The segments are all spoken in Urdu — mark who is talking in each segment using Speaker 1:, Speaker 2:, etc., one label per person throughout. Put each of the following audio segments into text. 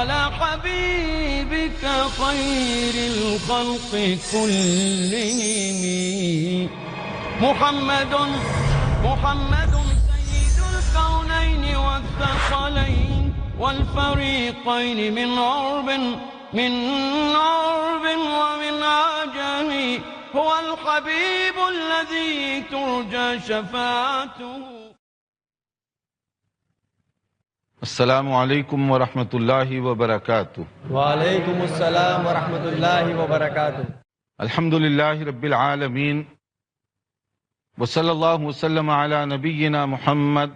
Speaker 1: على حبيبك خير الخلق كلهم محمد سيد الكونين والثقلين والفريقين من عرب ومن عجم هو الحبيب الذي ترجى شفاعته.
Speaker 2: السلام علیکم ورحمۃ اللہ وبرکاتہ.
Speaker 3: وعلیکم السلام ورحمۃ اللہ وبرکاتہ.
Speaker 2: الحمد للہ رب العالمین وصلی اللہ وسلم علی نبینا محمد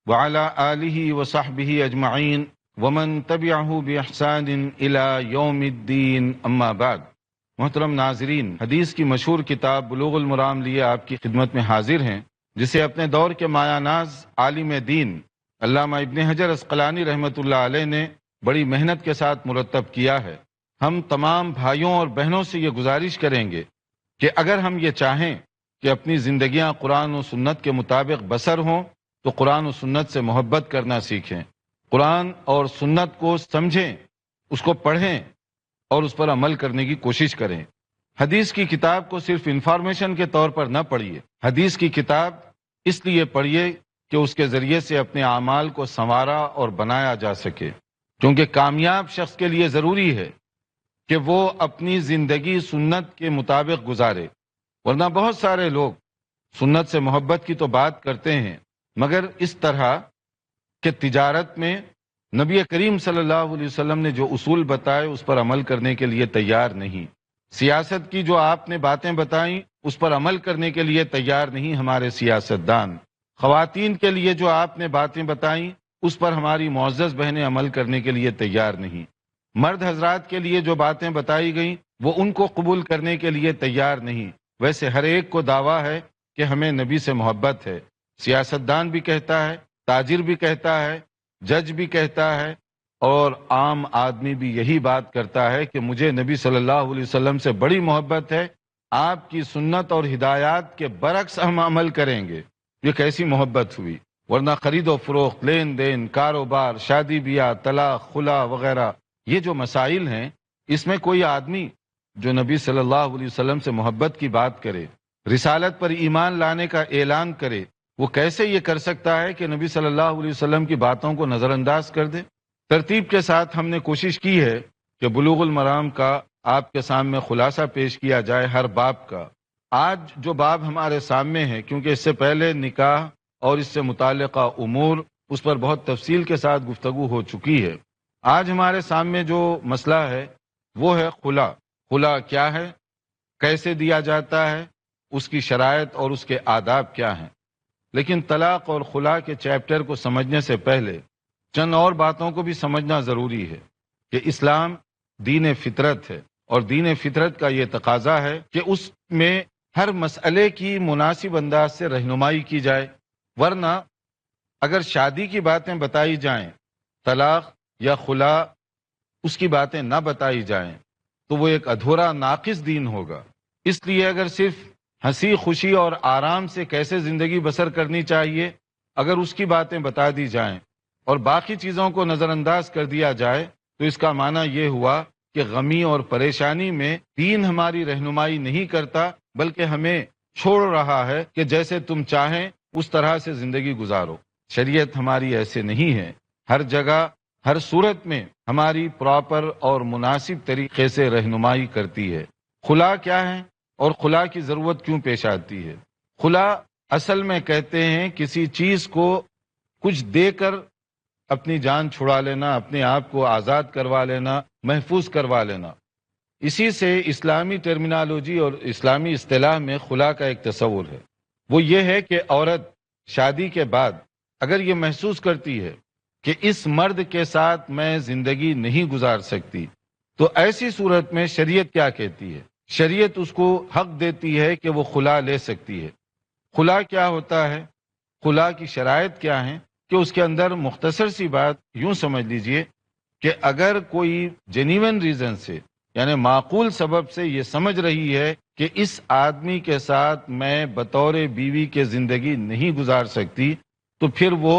Speaker 2: وعلی آلہ وصحبہ اجمعین ومن تبعہ باحسان الی یوم الدین، اما بعد. محترم ناظرین، حدیث کی مشہور کتاب بلوغ المرام لیے آپ کی خدمت میں حاضر ہیں، جسے اپنے دور کے مایہ ناز عالم دین علامہ ابن حجر عسقلانی رحمۃ اللہ علیہ نے بڑی محنت کے ساتھ مرتب کیا ہے. ہم تمام بھائیوں اور بہنوں سے یہ گزارش کریں گے کہ اگر ہم یہ چاہیں کہ اپنی زندگیاں قرآن و سنت کے مطابق بسر ہوں تو قرآن و سنت سے محبت کرنا سیکھیں، قرآن اور سنت کو سمجھیں، اس کو پڑھیں اور اس پر عمل کرنے کی کوشش کریں. حدیث کی کتاب کو صرف انفارمیشن کے طور پر نہ پڑھیے. حدیث کی کتاب اس لیے پڑھیے کہ اس کے ذریعے سے اپنے اعمال کو سنوارا اور بنایا جا سکے، کیونکہ کامیاب شخص کے لیے ضروری ہے کہ وہ اپنی زندگی سنت کے مطابق گزارے. ورنہ بہت سارے لوگ سنت سے محبت کی تو بات کرتے ہیں، مگر اس طرح کہ تجارت میں نبی کریم صلی اللہ علیہ وسلم نے جو اصول بتائے اس پر عمل کرنے کے لیے تیار نہیں. سیاست کی جو آپ نے باتیں بتائیں اس پر عمل کرنے کے لیے تیار نہیں ہمارے سیاستدان. خواتین کے لیے جو آپ نے باتیں بتائیں اس پر ہماری معزز بہنیں عمل کرنے کے لیے تیار نہیں. مرد حضرات کے لیے جو باتیں بتائی گئیں وہ ان کو قبول کرنے کے لیے تیار نہیں. ویسے ہر ایک کو دعویٰ ہے کہ ہمیں نبی سے محبت ہے. سیاستدان بھی کہتا ہے، تاجر بھی کہتا ہے، جج بھی کہتا ہے، اور عام آدمی بھی یہی بات کرتا ہے کہ مجھے نبی صلی اللہ علیہ وسلم سے بڑی محبت ہے، آپ کی سنت اور ہدایات کے برعکس ہم عمل کریں گے. یہ کیسی محبت ہوئی؟ ورنہ خرید و فروخت، لین دین، کاروبار، شادی بیاہ، طلاق، خلا وغیرہ یہ جو مسائل ہیں، اس میں کوئی آدمی جو نبی صلی اللہ علیہ وسلم سے محبت کی بات کرے، رسالت پر ایمان لانے کا اعلان کرے، وہ کیسے یہ کر سکتا ہے کہ نبی صلی اللہ علیہ وسلم کی باتوں کو نظر انداز کر دے؟ ترتیب کے ساتھ ہم نے کوشش کی ہے کہ بلوغ المرام کا آپ کے سامنے خلاصہ پیش کیا جائے ہر باب کا. آج جو باب ہمارے سامنے ہے، کیونکہ اس سے پہلے نکاح اور اس سے متعلقہ امور اس پر بہت تفصیل کے ساتھ گفتگو ہو چکی ہے. آج ہمارے سامنے جو مسئلہ ہے وہ ہے خلا. خلا کیا ہے، کیسے دیا جاتا ہے، اس کی شرائط اور اس کے آداب کیا ہیں. لیکن طلاق اور خلا کے چیپٹر کو سمجھنے سے پہلے چند اور باتوں کو بھی سمجھنا ضروری ہے کہ اسلام دین فطرت ہے، اور دین فطرت کا یہ تقاضا ہے کہ اس میں ہر مسئلے کی مناسب انداز سے رہنمائی کی جائے. ورنہ اگر شادی کی باتیں بتائی جائیں، طلاق یا خلا اس کی باتیں نہ بتائی جائیں تو وہ ایک ادھورا ناقص دین ہوگا. اس لیے اگر صرف ہنسی خوشی اور آرام سے کیسے زندگی بسر کرنی چاہیے اگر اس کی باتیں بتا دی جائیں اور باقی چیزوں کو نظر انداز کر دیا جائے تو اس کا معنی یہ ہوا کہ غمی اور پریشانی میں دین ہماری رہنمائی نہیں کرتا، بلکہ ہمیں چھوڑ رہا ہے کہ جیسے تم چاہیں اس طرح سے زندگی گزارو. شریعت ہماری ایسے نہیں ہے. ہر جگہ ہر صورت میں ہماری پراپر اور مناسب طریقے سے رہنمائی کرتی ہے. خلا کیا ہے اور خلا کی ضرورت کیوں پیش آتی ہے؟ خلا اصل میں کہتے ہیں کسی چیز کو کچھ دے کر اپنی جان چھڑا لینا، اپنے آپ کو آزاد کروا لینا، محفوظ کروا لینا. اسی سے اسلامی ٹرمینالوجی اور اسلامی اصطلاح میں خلا کا ایک تصور ہے. وہ یہ ہے کہ عورت شادی کے بعد اگر یہ محسوس کرتی ہے کہ اس مرد کے ساتھ میں زندگی نہیں گزار سکتی تو ایسی صورت میں شریعت کیا کہتی ہے؟ شریعت اس کو حق دیتی ہے کہ وہ خلا لے سکتی ہے. خلا کیا ہوتا ہے؟ خلا کی شرائط کیا ہیں کہ اس کے اندر مختصر سی بات یوں سمجھ لیجئے کہ اگر کوئی جینیون ریزن سے یعنی معقول سبب سے یہ سمجھ رہی ہے کہ اس آدمی کے ساتھ میں بطور بیوی کے زندگی نہیں گزار سکتی تو پھر وہ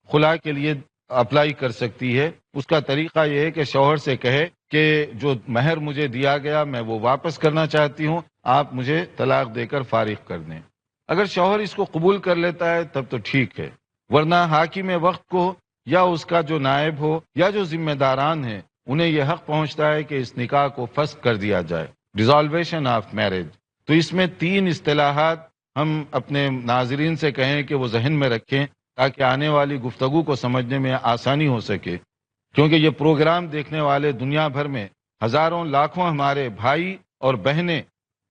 Speaker 2: خلا کے لیے اپلائی کر سکتی ہے اس کا طریقہ یہ ہے کہ شوہر سے کہے کہ جو مہر مجھے دیا گیا میں وہ واپس کرنا چاہتی ہوں، آپ مجھے طلاق دے کر فارغ کر دیں۔ اگر شوہر اس کو قبول کر لیتا ہے تب تو ٹھیک ہے، ورنہ حاکم وقت کو یا اس کا جو نائب ہو یا جو ذمہ داران ہیں انہیں یہ حق پہنچتا ہے کہ اس نکاح کو فسخ کر دیا جائے، ڈیزالویشن آف میرج۔ تو اس میں 3 اصطلاحات ہم اپنے ناظرین سے کہیں کہ وہ ذہن میں رکھیں تاکہ آنے والی گفتگو کو سمجھنے میں آسانی ہو سکے، کیونکہ یہ پروگرام دیکھنے والے دنیا بھر میں ہزاروں لاکھوں ہمارے بھائی اور بہنیں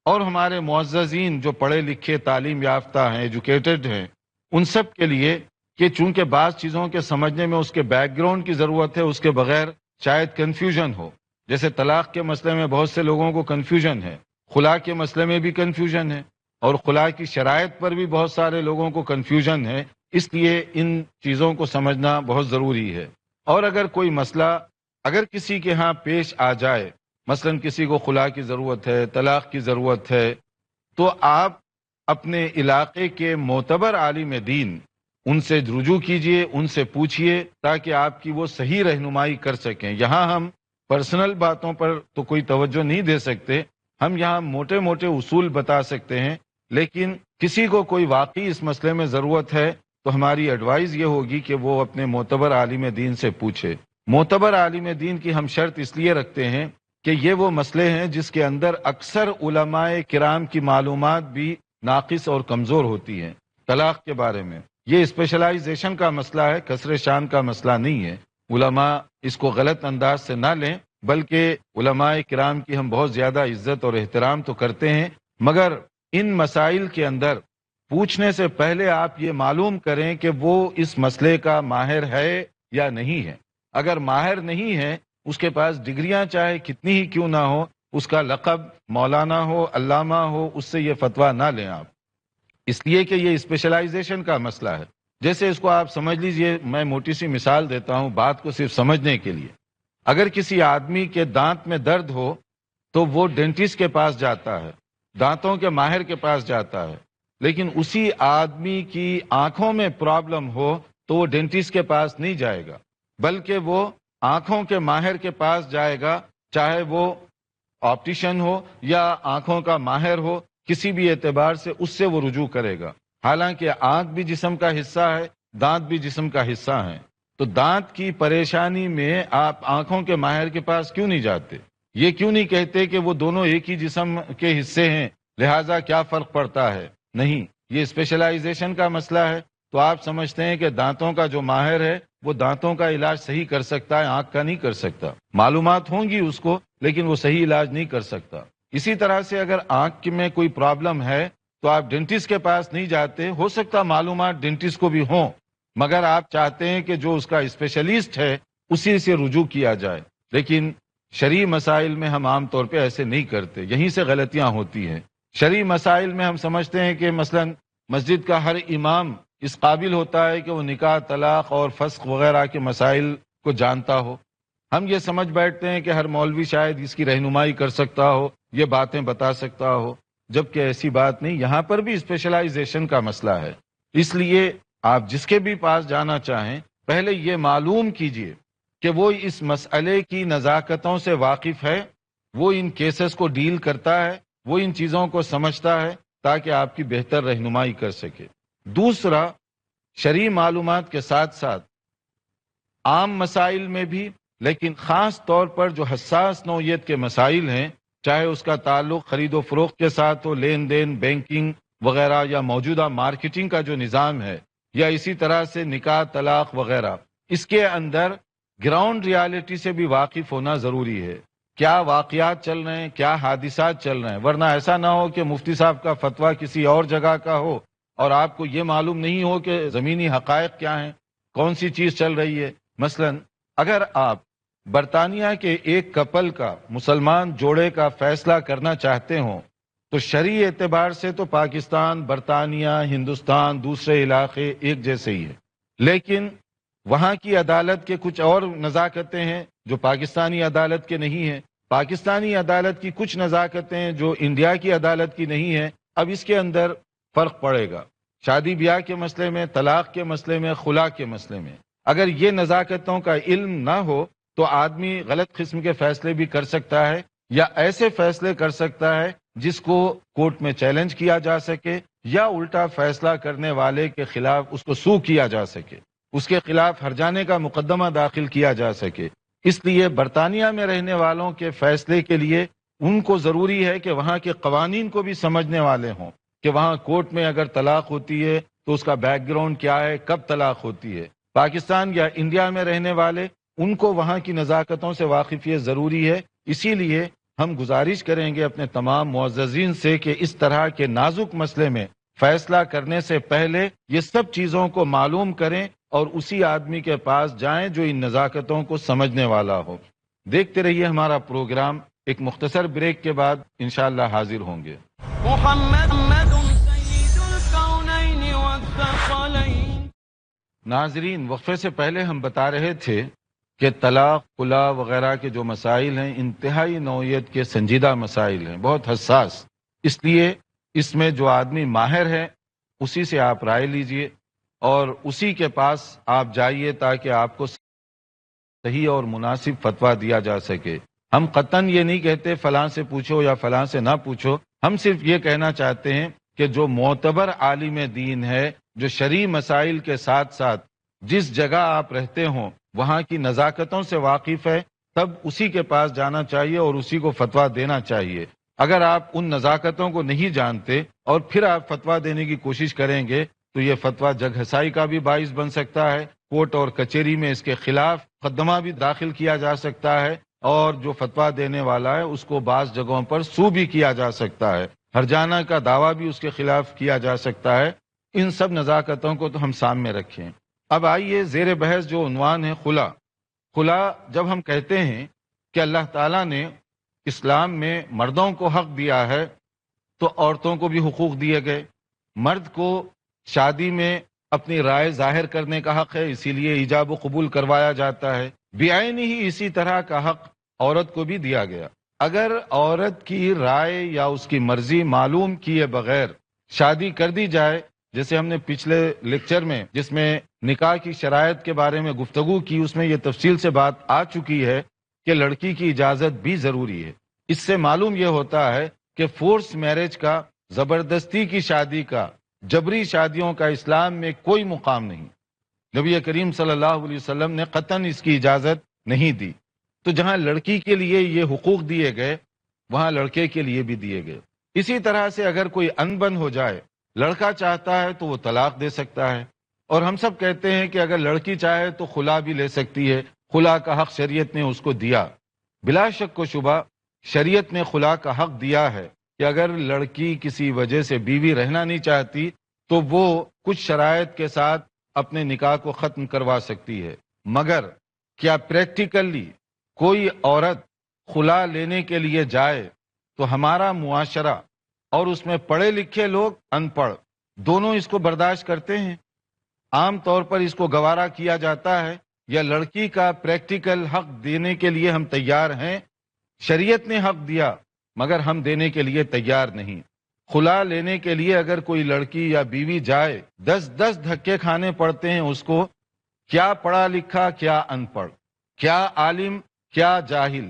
Speaker 2: اور ہمارے معززین جو پڑھے لکھے تعلیم یافتہ ہیں، ایجوکیٹڈ ہیں، ان سب کے لیے کہ چونکہ بعض چیزوں کے سمجھنے میں اس کے بیک گراؤنڈ کی ضرورت ہے، اس کے بغیر شاید کنفیوژن ہو۔ جیسے طلاق کے مسئلے میں بہت سے لوگوں کو کنفیوژن ہے، خلا کے مسئلے میں بھی کنفیوژن ہے، اور خلا کی شرائط پر بھی بہت سارے لوگوں کو کنفیوژن ہے، اس لیے ان چیزوں کو سمجھنا بہت ضروری ہے۔ اور اگر کوئی مسئلہ اگر کسی کے ہاں پیش آ جائے، مثلا کسی کو خلا کی ضرورت ہے، طلاق کی ضرورت ہے، تو آپ اپنے علاقے کے معتبر عالم دین ان سے رجوع کیجئے، ان سے پوچھئے تاکہ آپ کی وہ صحیح رہنمائی کر سکیں۔ یہاں ہم پرسنل باتوں پر تو کوئی توجہ نہیں دے سکتے، ہم یہاں موٹے موٹے اصول بتا سکتے ہیں، لیکن کسی کو کوئی واقعی اس مسئلے میں ضرورت ہے تو ہماری ایڈوائز یہ ہوگی کہ وہ اپنے معتبر عالم دین سے پوچھے۔ معتبر عالم دین کی ہم شرط اس لیے رکھتے ہیں کہ یہ وہ مسئلے ہیں جس کے اندر اکثر علماء کرام کی معلومات بھی ناقص اور کمزور ہوتی ہیں۔ طلاق کے بارے میں یہ اسپیشلائزیشن کا مسئلہ ہے، کثر شان کا مسئلہ نہیں ہے۔ علماء اس کو غلط انداز سے نہ لیں، بلکہ علماء کرام کی ہم بہت زیادہ عزت اور احترام تو کرتے ہیں، مگر ان مسائل کے اندر پوچھنے سے پہلے آپ یہ معلوم کریں کہ وہ اس مسئلے کا ماہر ہے یا نہیں ہے۔ اگر ماہر نہیں ہے، اس کے پاس ڈگریاں چاہے کتنی ہی کیوں نہ ہو، اس کا لقب مولانا ہو، علامہ ہو، اس سے یہ فتویٰ نہ لیں آپ، اس لیے کہ یہ اسپیشلائزیشن کا مسئلہ ہے۔ جیسے اس کو آپ سمجھ لیجئے، میں موٹی سی مثال دیتا ہوں بات کو صرف سمجھنے کے لیے۔ اگر کسی آدمی کے دانت میں درد ہو تو وہ ڈینٹسٹ کے پاس جاتا ہے، دانتوں کے ماہر کے پاس جاتا ہے، لیکن اسی آدمی کی آنکھوں میں پرابلم ہو تو وہ ڈینٹسٹ کے پاس نہیں جائے گا، بلکہ وہ آنکھوں کے ماہر کے پاس جائے گا، چاہے وہ آپٹیشن ہو یا آنکھوں کا ماہر ہو، کسی بھی اعتبار سے اس سے وہ رجوع کرے گا۔ حالانکہ آنکھ بھی جسم کا حصہ ہے، دانت بھی جسم کا حصہ ہیں، تو دانت کی پریشانی میں آپ آنکھوں کے ماہر کے پاس کیوں نہیں جاتے؟ یہ کیوں نہیں کہتے کہ وہ دونوں ایک ہی جسم کے حصے ہیں، لہٰذا کیا فرق پڑتا ہے؟ نہیں، یہ اسپیشلائزیشن کا مسئلہ ہے۔ تو آپ سمجھتے ہیں کہ دانتوں کا جو ماہر ہے وہ دانتوں کا علاج صحیح کر سکتا ہے، آنکھ کا نہیں کر سکتا۔ معلومات ہوں گی اس کو، لیکن وہ صحیح علاج نہیں کر سکتا۔ اسی طرح سے اگر آنکھ میں کوئی پرابلم ہے تو آپ ڈینٹسٹ کے پاس نہیں جاتے، ہو سکتا معلومات ڈینٹسٹ کو بھی ہوں، مگر آپ چاہتے ہیں کہ جو اس کا اسپیشلسٹ ہے اسی سے رجوع کیا جائے۔ لیکن شرعی مسائل میں ہم عام طور پہ ایسے نہیں کرتے، یہیں سے غلطیاں ہوتی ہیں۔ شرعی مسائل میں ہم سمجھتے ہیں کہ مثلا مسجد کا ہر امام اس قابل ہوتا ہے کہ وہ نکاح، طلاق اور فسخ وغیرہ کے مسائل کو جانتا ہو۔ ہم یہ سمجھ بیٹھتے ہیں کہ ہر مولوی شاید اس کی رہنمائی کر سکتا ہو، یہ باتیں بتا سکتا ہو، جبکہ ایسی بات نہیں۔ یہاں پر بھی اسپیشلائزیشن کا مسئلہ ہے، اس لیے آپ جس کے بھی پاس جانا چاہیں پہلے یہ معلوم کیجئے کہ وہ اس مسئلے کی نزاکتوں سے واقف ہے، وہ ان کیسز کو ڈیل کرتا ہے، وہ ان چیزوں کو سمجھتا ہے، تاکہ آپ کی بہتر رہنمائی کر سکے۔ دوسرا، شرعی معلومات کے ساتھ ساتھ عام مسائل میں بھی، لیکن خاص طور پر جو حساس نوعیت کے مسائل ہیں، چاہے اس کا تعلق خرید و فروخت کے ساتھ ہو، لین دین، بینکنگ وغیرہ، یا موجودہ مارکیٹنگ کا جو نظام ہے، یا اسی طرح سے نکاح، طلاق وغیرہ، اس کے اندر گراؤنڈ ریالٹی سے بھی واقف ہونا ضروری ہے۔ کیا واقعات چل رہے ہیں، کیا حادثات چل رہے ہیں، ورنہ ایسا نہ ہو کہ مفتی صاحب کا فتویٰ کسی اور جگہ کا ہو اور آپ کو یہ معلوم نہیں ہو کہ زمینی حقائق کیا ہیں، کون سی چیز چل رہی ہے۔ مثلا اگر آپ برطانیہ کے ایک کپل کا، مسلمان جوڑے کا فیصلہ کرنا چاہتے ہوں تو شرعی اعتبار سے تو پاکستان، برطانیہ، ہندوستان، دوسرے علاقے ایک جیسے ہی ہیں، لیکن وہاں کی عدالت کے کچھ اور نزاکتیں ہیں جو پاکستانی عدالت کے نہیں ہیں، پاکستانی عدالت کی کچھ نزاکتیں جو انڈیا کی عدالت کی نہیں ہیں۔ اب اس کے اندر فرق پڑے گا، شادی بیاہ کے مسئلے میں، طلاق کے مسئلے میں، خلا کے مسئلے میں۔ اگر یہ نزاکتوں کا علم نہ ہو تو آدمی غلط قسم کے فیصلے بھی کر سکتا ہے، یا ایسے فیصلے کر سکتا ہے جس کو کورٹ میں چیلنج کیا جا سکے، یا الٹا فیصلہ کرنے والے کے خلاف اس کو سو کیا جا سکے، اس کے خلاف ہرجانے کا مقدمہ داخل کیا جا سکے۔ اس لیے برطانیہ میں رہنے والوں کے فیصلے کے لیے ان کو ضروری ہے کہ وہاں کے قوانین کو بھی سمجھنے والے ہوں، کہ وہاں کورٹ میں اگر طلاق ہوتی ہے تو اس کا بیک گراؤنڈ کیا ہے، کب طلاق ہوتی ہے۔ پاکستان یا انڈیا میں رہنے والے، ان کو وہاں کی نزاکتوں سے واقفیت ضروری ہے۔ اسی لیے ہم گزارش کریں گے اپنے تمام معززین سے کہ اس طرح کے نازک مسئلے میں فیصلہ کرنے سے پہلے یہ سب چیزوں کو معلوم کریں اور اسی آدمی کے پاس جائیں جو ان نزاکتوں کو سمجھنے والا ہو۔ دیکھتے رہیے ہمارا پروگرام، ایک مختصر بریک کے بعد انشاءاللہ حاضر ہوں گے۔
Speaker 1: محمد سید الکونین والثقلین۔
Speaker 2: ناظرین، وقفے سے پہلے ہم بتا رہے تھے کہ طلاق، خلا وغیرہ کے جو مسائل ہیں انتہائی نوعیت کے سنجیدہ مسائل ہیں، بہت حساس۔ اس لیے اس میں جو آدمی ماہر ہے اسی سے آپ رائے لیجئے اور اسی کے پاس آپ جائیے تاکہ آپ کو صحیح اور مناسب فتویٰ دیا جا سکے۔ ہم قطعاً یہ نہیں کہتے فلاں سے پوچھو یا فلاں سے نہ پوچھو، ہم صرف یہ کہنا چاہتے ہیں کہ جو معتبر عالم دین ہے، جو شرعی مسائل کے ساتھ ساتھ جس جگہ آپ رہتے ہوں وہاں کی نزاکتوں سے واقف ہے، تب اسی کے پاس جانا چاہیے اور اسی کو فتویٰ دینا چاہیے۔ اگر آپ ان نزاکتوں کو نہیں جانتے اور پھر آپ فتویٰ دینے کی کوشش کریں گے تو یہ فتویٰ جگ ہسائی کا بھی باعث بن سکتا ہے، کورٹ اور کچہری میں اس کے خلاف مقدمہ بھی داخل کیا جا سکتا ہے، اور جو فتویٰ دینے والا ہے اس کو بعض جگہوں پر سو بھی کیا جا سکتا ہے، ہرجانہ کا دعویٰ بھی اس کے خلاف کیا جا سکتا ہے۔ ان سب نزاکتوں کو تو ہم سامنے رکھیں۔ اب آئیے زیر بحث جو عنوان ہے خلا۔ خلا جب ہم کہتے ہیں کہ اللہ تعالیٰ نے اسلام میں مردوں کو حق دیا ہے تو عورتوں کو بھی حقوق دیے گئے۔ مرد کو شادی میں اپنی رائے ظاہر کرنے کا حق ہے، اسی لیے ایجاب و قبول کروایا جاتا ہے۔ بعین ہی اسی طرح کا حق عورت کو بھی دیا گیا۔ اگر عورت کی رائے یا اس کی مرضی معلوم کیے بغیر شادی کر دی جائے، جیسے ہم نے پچھلے لیکچر میں جس میں نکاح کی شرائط کے بارے میں گفتگو کی، اس میں یہ تفصیل سے بات آ چکی ہے کہ لڑکی کی اجازت بھی ضروری ہے۔ اس سے معلوم یہ ہوتا ہے کہ فورس میرج کا، زبردستی کی شادی کا، جبری شادیوں کا اسلام میں کوئی مقام نہیں۔ نبی کریم صلی اللہ علیہ وسلم نے قطعاً اس کی اجازت نہیں دی۔ تو جہاں لڑکی کے لیے یہ حقوق دیے گئے وہاں لڑکے کے لیے بھی دیے گئے۔ اسی طرح سے اگر کوئی انبن ہو جائے، لڑکا چاہتا ہے تو وہ طلاق دے سکتا ہے، اور ہم سب کہتے ہیں کہ اگر لڑکی چاہے تو خلا بھی لے سکتی ہے۔ خلا کا حق شریعت نے اس کو دیا۔ بلا شک و شبہ شریعت نے خلا کا حق دیا ہے کہ اگر لڑکی کسی وجہ سے بیوی رہنا نہیں چاہتی تو وہ کچھ شرائط کے ساتھ اپنے نکاح کو ختم کروا سکتی ہے۔ مگر کیا پریکٹیکلی کوئی عورت خلا لینے کے لیے جائے تو ہمارا معاشرہ اور اس میں پڑھے لکھے لوگ، ان پڑھ، دونوں اس کو برداشت کرتے ہیں؟ عام طور پر اس کو گوارا کیا جاتا ہے، یا لڑکی کا پریکٹیکل حق دینے کے لیے ہم تیار ہیں؟ شریعت نے حق دیا مگر ہم دینے کے لیے تیار نہیں۔ خلا لینے کے لیے اگر کوئی لڑکی یا بیوی جائے، 10 دھکے کھانے پڑتے ہیں اس کو، کیا پڑھا لکھا، کیا ان پڑھ، کیا عالم، کیا جاہل۔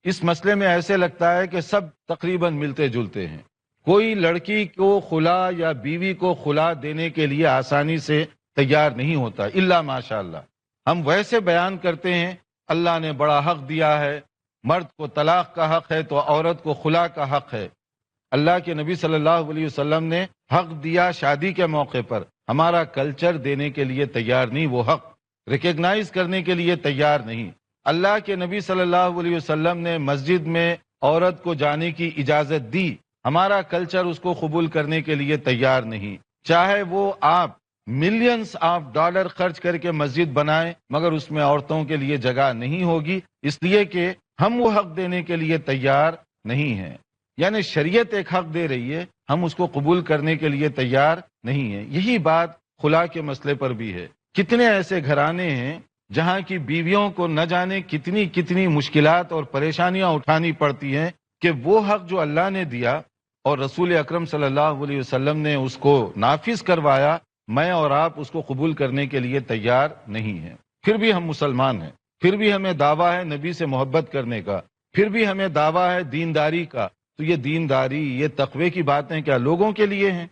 Speaker 2: اس مسئلے میں ایسے لگتا ہے کہ سب تقریباً ملتے جلتے ہیں۔ کوئی لڑکی کو خلا یا بیوی کو خلا دینے کے لیے آسانی سے تیار نہیں ہوتا، الا ماشاءاللہ۔ ہم ویسے بیان کرتے ہیں اللہ نے بڑا حق دیا ہے، مرد کو طلاق کا حق ہے تو عورت کو خلا کا حق ہے۔ اللہ کے نبی صلی اللہ علیہ وسلم نے حق دیا شادی کے موقع پر، ہمارا کلچر دینے کے لیے تیار نہیں، وہ حق ریکگنائز کرنے کے لیے تیار نہیں۔ اللہ کے نبی صلی اللہ علیہ وسلم نے مسجد میں عورت کو جانے کی اجازت دی، ہمارا کلچر اس کو قبول کرنے کے لیے تیار نہیں۔ چاہے وہ آپ ملینز آف ڈالر خرچ کر کے مسجد بنائیں مگر اس میں عورتوں کے لیے جگہ نہیں ہوگی، اس لیے کہ ہم وہ حق دینے کے لیے تیار نہیں ہیں۔ یعنی شریعت ایک حق دے رہی ہے، ہم اس کو قبول کرنے کے لیے تیار نہیں ہیں۔ یہی بات خلا کے مسئلے پر بھی ہے۔ کتنے ایسے گھرانے ہیں جہاں کی بیویوں کو نہ جانے کتنی مشکلات اور پریشانیاں اٹھانی پڑتی ہیں کہ وہ حق جو اللہ نے دیا اور رسول اکرم صلی اللہ علیہ وسلم نے اس کو نافذ کروایا، میں اور آپ اس کو قبول کرنے کے لیے تیار نہیں ہیں۔ پھر بھی ہم مسلمان ہیں، پھر بھی ہمیں دعویٰ ہے نبی سے محبت کرنے کا، پھر بھی ہمیں دعویٰ ہے دینداری کا، تو یہ دینداری، یہ تقوی کی باتیں کیا لوگوں کے لیے ہیں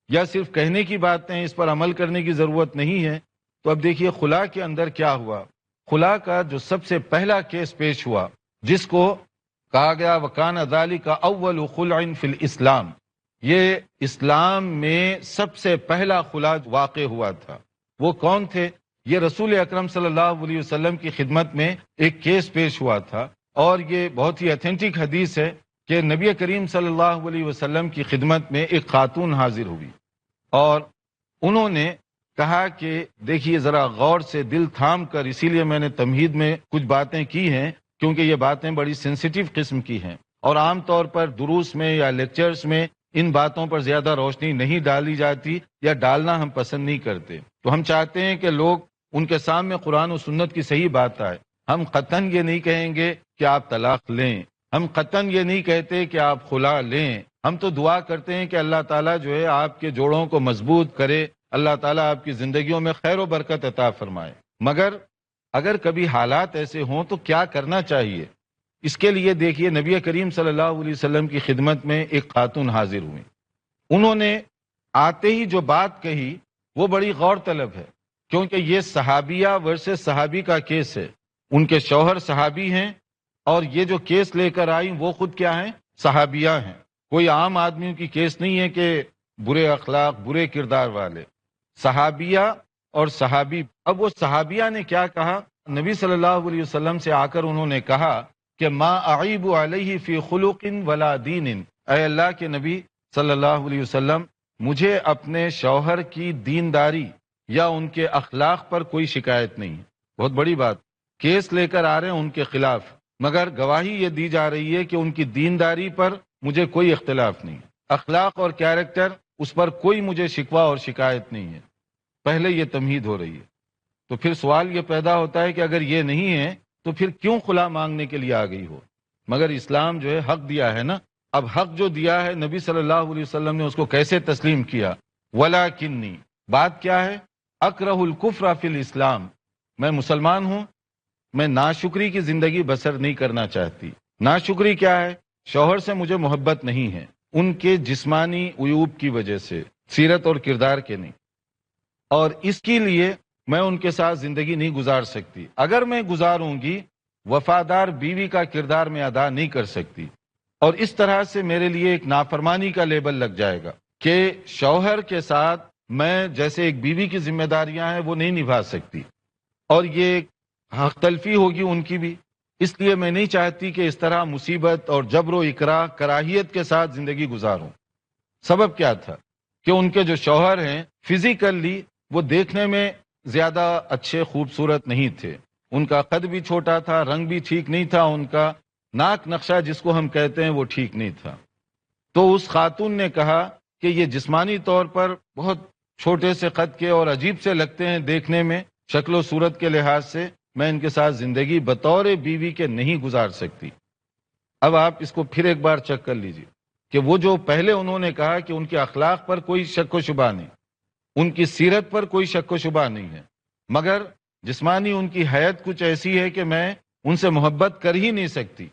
Speaker 2: یا صرف کہنے کی باتیں، اس پر عمل کرنے کی ضرورت نہیں ہے؟ تو اب دیکھیے خلا کے اندر کیا ہوا۔ خلا کا جو سب سے پہلا کیس پیش ہوا، جس کو کہا گیا وکان ذالک اول خلع فی الاسلام، یہ اسلام میں سب سے پہلا خلا واقع ہوا تھا، وہ کون تھے؟ یہ رسول اکرم صلی اللہ علیہ وسلم کی خدمت میں ایک کیس پیش ہوا تھا، اور یہ بہت ہی اتھینٹک حدیث ہے کہ نبی کریم صلی اللہ علیہ وسلم کی خدمت میں ایک خاتون حاضر ہوئی، اور انہوں نے کہا کہ دیکھیے ذرا غور سے دل تھام کر، اسی لیے میں نے تمہید میں کچھ باتیں کی ہیں کیونکہ یہ باتیں بڑی سینسیٹیو قسم کی ہیں، اور عام طور پر دروس میں یا لیکچرز میں ان باتوں پر زیادہ روشنی نہیں ڈالی جاتی یا ڈالنا ہم پسند نہیں کرتے۔ تو ہم چاہتے ہیں کہ لوگ ان کے سامنے قرآن و سنت کی صحیح بات آئے۔ ہم قطعاً یہ نہیں کہیں گے کہ آپ طلاق لیں، ہم قطعاً یہ نہیں کہتے کہ آپ خلا لیں، ہم تو دعا کرتے ہیں کہ اللہ تعالیٰ جو ہے آپ کے جوڑوں کو مضبوط کرے، اللہ تعالیٰ آپ کی زندگیوں میں خیر و برکت عطا فرمائے۔ مگر اگر کبھی حالات ایسے ہوں تو کیا کرنا چاہیے؟ اس کے لیے دیکھیے نبی کریم صلی اللہ علیہ وسلم کی خدمت میں ایک خاتون حاضر ہوئی، انہوں نے آتے ہی جو بات کہی وہ بڑی غور طلب ہے، کیونکہ یہ صحابیہ ورسز صحابی کا کیس ہے، ان کے شوہر صحابی ہیں اور یہ جو کیس لے کر آئی وہ خود کیا ہیں؟ صحابیہ ہیں، کوئی عام آدمیوں کی کیس نہیں ہے کہ برے اخلاق برے کردار والے، صحابیہ اور صحابی۔ اب وہ صحابیہ نے کیا کہا؟ نبی صلی اللہ علیہ وسلم سے آ کر انہوں نے کہا کہ ما اعیب علیہ فی خلق ولا دین، اے اللہ کے نبی صلی اللہ علیہ وسلم، مجھے اپنے شوہر کی دینداری یا ان کے اخلاق پر کوئی شکایت نہیں ہے۔ بہت بڑی بات، کیس لے کر آ رہے ہیں ان کے خلاف، مگر گواہی یہ دی جا رہی ہے کہ ان کی دینداری پر مجھے کوئی اختلاف نہیں، اخلاق اور کیریکٹر اس پر کوئی مجھے شکوہ اور شکایت نہیں ہے۔ پہلے یہ تمہید ہو رہی ہے، تو پھر سوال یہ پیدا ہوتا ہے کہ اگر یہ نہیں ہے تو پھر کیوں خلا مانگنے کے لیے آ گئی ہو؟ مگر اسلام جو ہے حق دیا ہے نا، اب حق جو دیا ہے نبی صلی اللہ علیہ وسلم نے اس کو کیسے تسلیم کیا؟ وَلَكِنِّي، بات کیا ہے؟ اکرہ الکفر فی الاسلام، میں مسلمان ہوں، میں ناشکری کی زندگی بسر نہیں کرنا چاہتی۔ ناشکری کیا ہے؟ شوہر سے مجھے محبت نہیں ہے، ان کے جسمانی عیوب کی وجہ سے، سیرت اور کردار کے نہیں، اور اس کے لیے میں ان کے ساتھ زندگی نہیں گزار سکتی۔ اگر میں گزاروں گی وفادار بیوی کا کردار میں ادا نہیں کر سکتی، اور اس طرح سے میرے لیے ایک نافرمانی کا لیبل لگ جائے گا کہ شوہر کے ساتھ میں جیسے ایک بیوی کی ذمہ داریاں ہیں وہ نہیں نبھا سکتی، اور یہ حق تلفی ہوگی ان کی بھی۔ اس لیے میں نہیں چاہتی کہ اس طرح مصیبت اور جبر و اکراہ کراہیت کے ساتھ زندگی گزاروں۔ سبب کیا تھا؟ کہ ان کے جو شوہر ہیں فزیکلی وہ دیکھنے میں زیادہ اچھے خوبصورت نہیں تھے، ان کا قد بھی چھوٹا تھا، رنگ بھی ٹھیک نہیں تھا، ان کا ناک نقشہ جس کو ہم کہتے ہیں وہ ٹھیک نہیں تھا۔ تو اس خاتون نے کہا کہ یہ جسمانی طور پر بہت چھوٹے سے قد کے اور عجیب سے لگتے ہیں دیکھنے میں، شکل و صورت کے لحاظ سے، میں ان کے ساتھ زندگی بطور بیوی کے نہیں گزار سکتی۔ اب آپ اس کو پھر ایک بار چیک کر لیجئے کہ وہ جو پہلے انہوں نے کہا کہ ان کے اخلاق پر کوئی شک و شبہ نہیں، ان کی سیرت پر کوئی شک و شبہ نہیں ہے، مگر جسمانی ان کی حیت کچھ ایسی ہے کہ میں ان سے محبت کر ہی نہیں سکتی،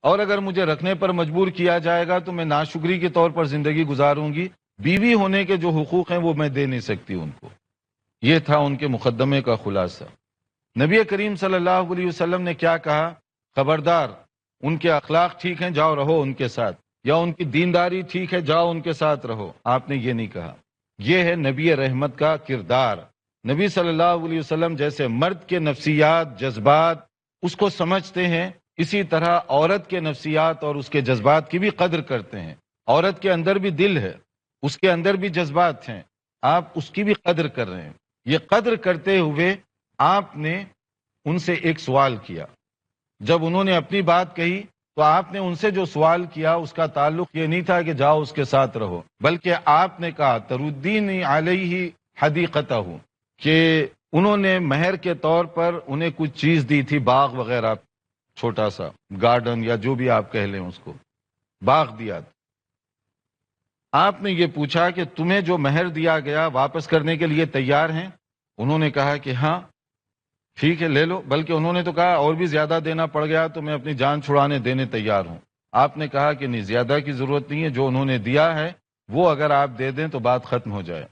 Speaker 2: اور اگر مجھے رکھنے پر مجبور کیا جائے گا تو میں ناشکری کے طور پر زندگی گزاروں گی، بیوی ہونے کے جو حقوق ہیں وہ میں دے نہیں سکتی ان کو۔ یہ تھا ان کے مقدمے کا خلاصہ۔ نبی کریم صلی اللہ علیہ وسلم نے کیا کہا؟ خبردار، ان کے اخلاق ٹھیک ہیں جاؤ رہو ان کے ساتھ، یا ان کی دینداری ٹھیک ہے جاؤ ان کے ساتھ رہو۔ آپ نے یہ نہیں کہا۔ یہ ہے نبی رحمت کا کردار۔ نبی صلی اللہ علیہ وسلم جیسے مرد کے نفسیات جذبات اس کو سمجھتے ہیں، اسی طرح عورت کے نفسیات اور اس کے جذبات کی بھی قدر کرتے ہیں۔ عورت کے اندر بھی دل ہے، اس کے اندر بھی جذبات ہیں، آپ اس کی بھی قدر کر رہے ہیں۔ یہ قدر کرتے ہوئے آپ نے ان سے ایک سوال کیا۔ جب انہوں نے اپنی بات کہی تو آپ نے ان سے جو سوال کیا اس کا تعلق یہ نہیں تھا کہ جاؤ اس کے ساتھ رہو، بلکہ آپ نے کہا تردینی علیہ حدیقتہ، کہ انہوں نے مہر کے طور پر انہیں کچھ چیز دی تھی، باغ وغیرہ، چھوٹا سا گارڈن یا جو بھی آپ کہہ لیں اس کو، باغ دیا تھا۔ آپ نے یہ پوچھا کہ تمہیں جو مہر دیا گیا واپس کرنے کے لیے تیار ہیں؟ انہوں نے کہا کہ ہاں۔ ٹھیک ہے لے لو، بلکہ انہوں نے تو کہا اور بھی زیادہ دینا پڑ گیا تو میں اپنی جان چھڑانے دینے تیار ہوں۔ آپ نے کہا کہ نہیں، زیادہ کی ضرورت نہیں ہے، جو انہوں نے دیا ہے وہ اگر آپ دے دیں تو بات ختم ہو جائے۔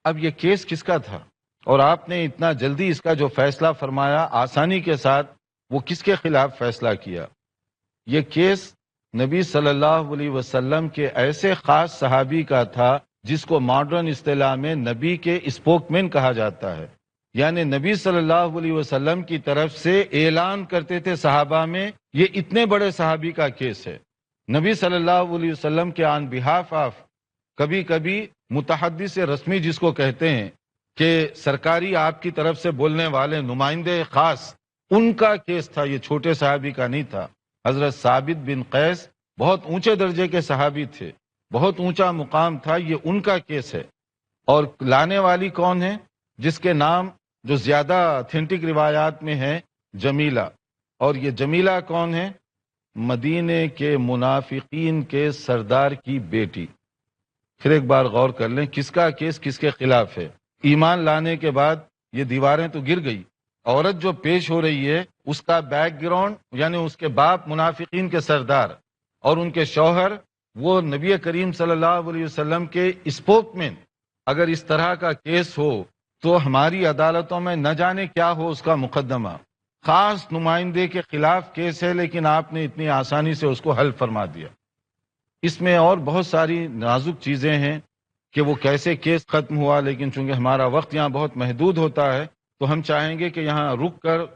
Speaker 2: اب یہ کیس کس کا تھا اور آپ نے اتنا جلدی اس کا جو فیصلہ فرمایا آسانی کے ساتھ، وہ کس کے خلاف فیصلہ کیا؟ یہ کیس نبی صلی اللہ علیہ وسلم کے ایسے خاص صحابی کا تھا جس کو ماڈرن اصطلاح میں نبی کے اسپوک مین کہا جاتا ہے، یعنی نبی صلی اللہ علیہ وسلم کی طرف سے اعلان کرتے تھے صحابہ میں، یہ اتنے بڑے صحابی کا کیس ہے۔ نبی صلی اللہ علیہ وسلم کے آن بہاف آف کبھی کبھی متحدث رسمی جس کو کہتے ہیں کہ سرکاری آپ کی طرف سے بولنے والے نمائندے خاص، ان کا کیس تھا، یہ چھوٹے صحابی کا نہیں تھا۔ حضرت ثابت بن قیس بہت اونچے درجے کے صحابی تھے، بہت اونچا مقام تھا، یہ ان کا کیس ہے۔ اور لانے والی کون ہے؟ جس کے نام جو زیادہ اتھینٹک روایات میں ہے جمیلہ، اور یہ جمیلہ کون ہے؟ مدینے کے منافقین کے سردار کی بیٹی۔ پھر ایک بار غور کر لیں کس کا کیس کس کے خلاف ہے۔ ایمان لانے کے بعد یہ دیواریں تو گر گئی، عورت جو پیش ہو رہی ہے اس کا بیک گراؤنڈ یعنی اس کے باپ منافقین کے سردار اور ان کے شوہر وہ نبی کریم صلی اللہ علیہ وسلم کے اسپوک مین۔ اگر اس طرح کا کیس ہو تو ہماری عدالتوں میں نہ جانے کیا ہو اس کا مقدمہ۔ خاص نمائندے کے خلاف کیس ہے لیکن آپ نے اتنی آسانی سے اس کو حل فرما دیا۔ اس میں اور بہت ساری نازک چیزیں ہیں کہ وہ کیسے کیس ختم ہوا، لیکن چونکہ ہمارا وقت یہاں بہت محدود ہوتا ہے تو ہم چاہیں گے کہ یہاں رک کر